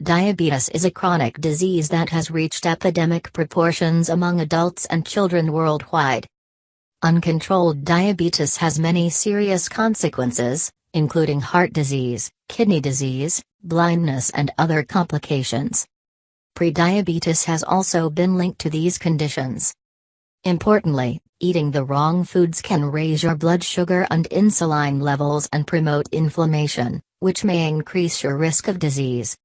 Diabetes is a chronic disease that has reached epidemic proportions among adults and children worldwide. Uncontrolled diabetes has many serious consequences, including heart disease, kidney disease, blindness and other complications. Prediabetes has also been linked to these conditions. Importantly, eating the wrong foods can raise your blood sugar and insulin levels and promote inflammation, which may increase your risk of disease.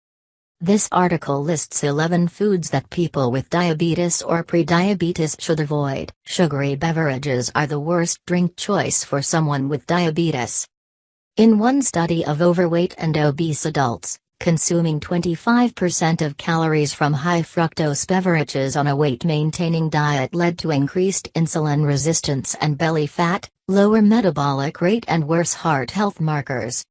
This article lists 11 foods that people with diabetes or prediabetes should avoid. Sugary beverages are the worst drink choice for someone with diabetes. In one study of overweight and obese adults, consuming 25% of calories from high-fructose beverages on a weight-maintaining diet led to increased insulin resistance and belly fat, lower metabolic rate and worse heart health markers.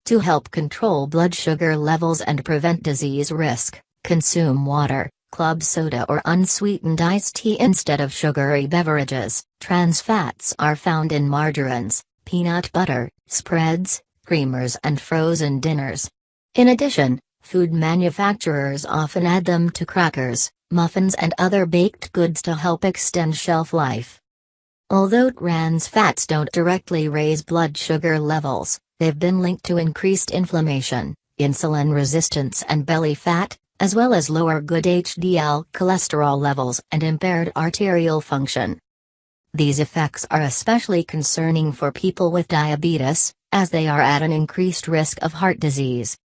To help control blood sugar levels and prevent disease risk, consume water, club soda or unsweetened iced tea instead of sugary beverages. Trans fats are found in margarines, peanut butter, spreads, creamers and frozen dinners. In addition, food manufacturers often add them to crackers, muffins and other baked goods to help extend shelf life. Although trans fats don't directly raise blood sugar levels, they've been linked to increased inflammation, insulin resistance and belly fat, as well as lower good HDL cholesterol levels and impaired arterial function. These effects are especially concerning for people with diabetes, as they are at an increased risk of heart disease.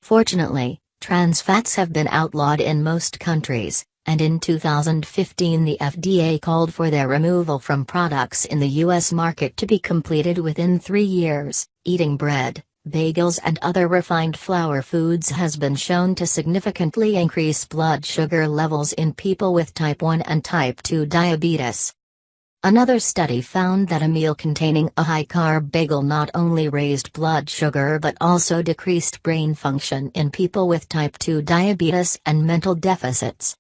Fortunately, trans fats have been outlawed in most countries, and in 2015 the FDA called for their removal from products in the U.S. market to be completed within 3 years. Eating bread, bagels and other refined flour foods has been shown to significantly increase blood sugar levels in people with type 1 and type 2 diabetes. Another study found that a meal containing a high-carb bagel not only raised blood sugar but also decreased brain function in people with type 2 diabetes and mental deficits.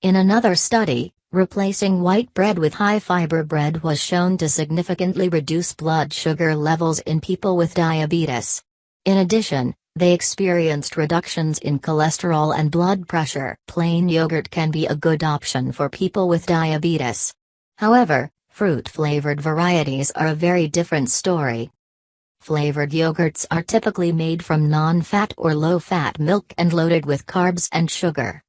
In another study, replacing white bread with high-fiber bread was shown to significantly reduce blood sugar levels in people with diabetes. In addition, they experienced reductions in cholesterol and blood pressure. Plain yogurt can be a good option for people with diabetes. However, fruit-flavored varieties are a very different story. Flavored yogurts are typically made from non-fat or low-fat milk and loaded with carbs and sugar.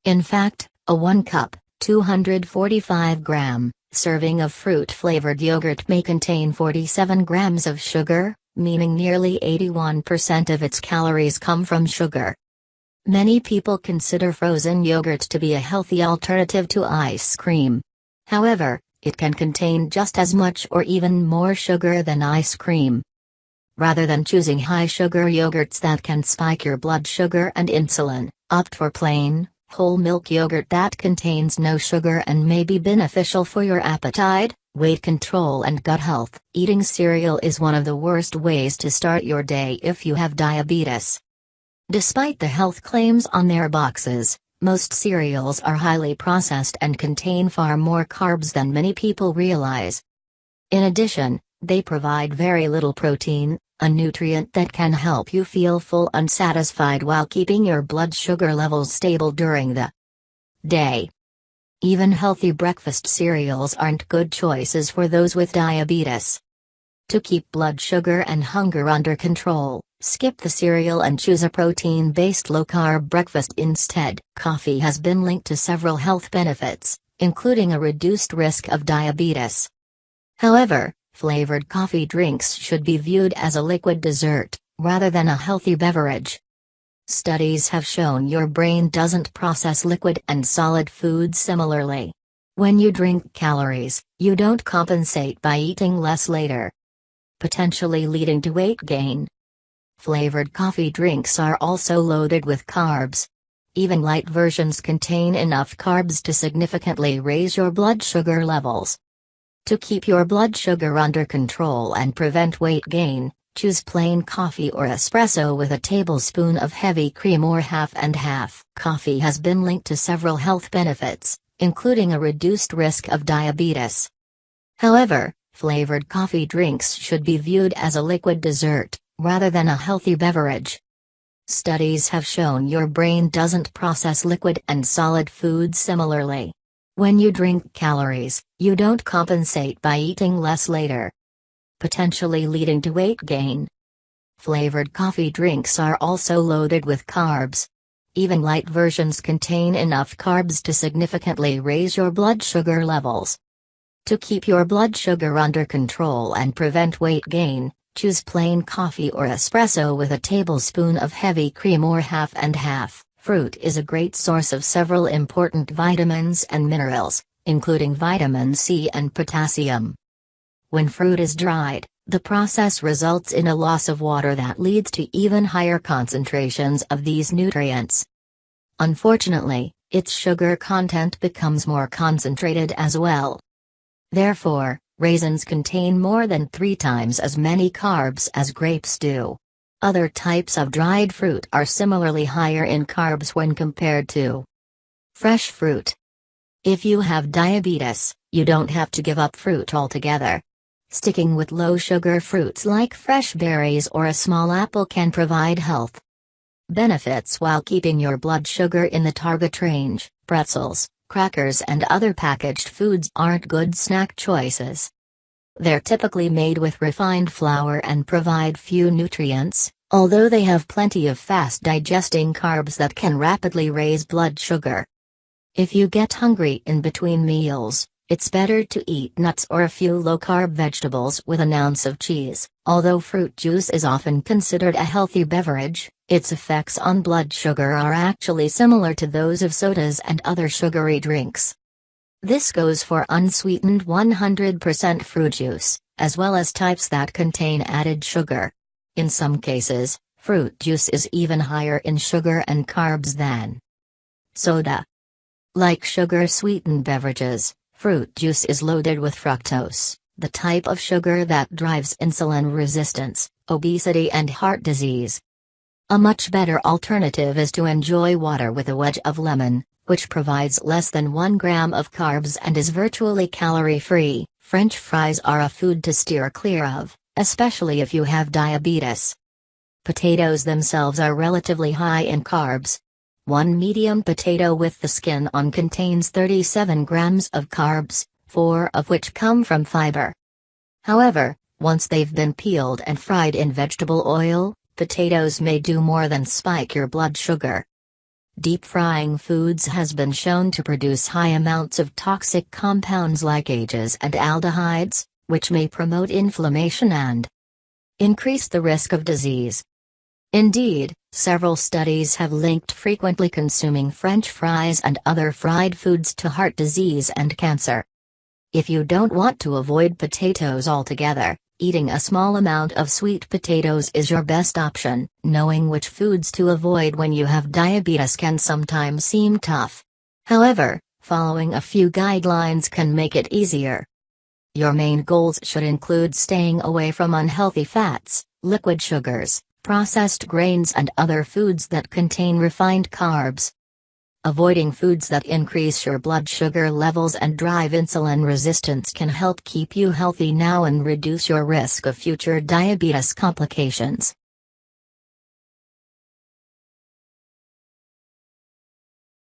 In fact, a 1 cup, 245-gram, serving of fruit-flavored yogurt may contain 47 grams of sugar, meaning nearly 81% of its calories come from sugar. Many people consider frozen yogurt to be a healthy alternative to ice cream. However, it can contain just as much or even more sugar than ice cream. Rather than choosing high-sugar yogurts that can spike your blood sugar and insulin, opt for plain, whole milk yogurt that contains no sugar and may be beneficial for your appetite, weight control and gut health. Eating cereal is one of the worst ways to start your day if you have diabetes. Despite the health claims on their boxes, most cereals are highly processed and contain far more carbs than many people realize. In addition, they provide very little protein, a nutrient that can help you feel full and satisfied while keeping your blood sugar levels stable during the day. Even healthy breakfast cereals aren't good choices for those with diabetes. To keep blood sugar and hunger under control, skip the cereal and choose a protein-based low-carb breakfast instead. Coffee has been linked to several health benefits, including a reduced risk of diabetes. However, flavored coffee drinks should be viewed as a liquid dessert, rather than a healthy beverage. Studies have shown your brain doesn't process liquid and solid foods similarly. When you drink calories, you don't compensate by eating less later, potentially leading to weight gain. Flavored coffee drinks are also loaded with carbs. Even light versions contain enough carbs to significantly raise your blood sugar levels. To keep your blood sugar under control and prevent weight gain, choose plain coffee or espresso with a tablespoon of heavy cream or half and half. Coffee has been linked to several health benefits, including a reduced risk of diabetes. However, flavored coffee drinks should be viewed as a liquid dessert, rather than a healthy beverage. Studies have shown your brain doesn't process liquid and solid foods similarly. When you drink calories, you don't compensate by eating less later, potentially leading to weight gain. Flavored coffee drinks are also loaded with carbs. Even light versions contain enough carbs to significantly raise your blood sugar levels. To keep your blood sugar under control and prevent weight gain, choose plain coffee or espresso with a tablespoon of heavy cream or half and half. Fruit is a great source of several important vitamins and minerals, including vitamin C and potassium. When fruit is dried, the process results in a loss of water that leads to even higher concentrations of these nutrients. Unfortunately, its sugar content becomes more concentrated as well. Therefore, raisins contain more than 3 times as many carbs as grapes do. Other types of dried fruit are similarly higher in carbs when compared to fresh fruit. If you have diabetes, you don't have to give up fruit altogether. Sticking with low-sugar fruits like fresh berries or a small apple can provide health benefits while keeping your blood sugar in the target range. Pretzels, crackers and other packaged foods aren't good snack choices. They're typically made with refined flour and provide few nutrients, although they have plenty of fast-digesting carbs that can rapidly raise blood sugar. If you get hungry in between meals, it's better to eat nuts or a few low-carb vegetables with an ounce of cheese. Although fruit juice is often considered a healthy beverage, its effects on blood sugar are actually similar to those of sodas and other sugary drinks. This goes for unsweetened 100% fruit juice, as well as types that contain added sugar. In some cases, fruit juice is even higher in sugar and carbs than soda. Like sugar-sweetened beverages, fruit juice is loaded with fructose, the type of sugar that drives insulin resistance, obesity and heart disease. A much better alternative is to enjoy water with a wedge of lemon, which provides less than 1 gram of carbs and is virtually calorie-free. French fries are a food to steer clear of, especially if you have diabetes. Potatoes themselves are relatively high in carbs. One medium potato with the skin on contains 37 grams of carbs, 4 of which come from fiber. However, once they've been peeled and fried in vegetable oil, potatoes may do more than spike your blood sugar. Deep frying foods has been shown to produce high amounts of toxic compounds like AGEs and aldehydes, which may promote inflammation and increase the risk of disease. Indeed, several studies have linked frequently consuming French fries and other fried foods to heart disease and cancer. If you don't want to avoid potatoes altogether, eating a small amount of sweet potatoes is your best option. Knowing which foods to avoid when you have diabetes can sometimes seem tough. However, following a few guidelines can make it easier. Your main goals should include staying away from unhealthy fats, liquid sugars, processed grains and other foods that contain refined carbs. Avoiding foods that increase your blood sugar levels and drive insulin resistance can help keep you healthy now and reduce your risk of future diabetes complications.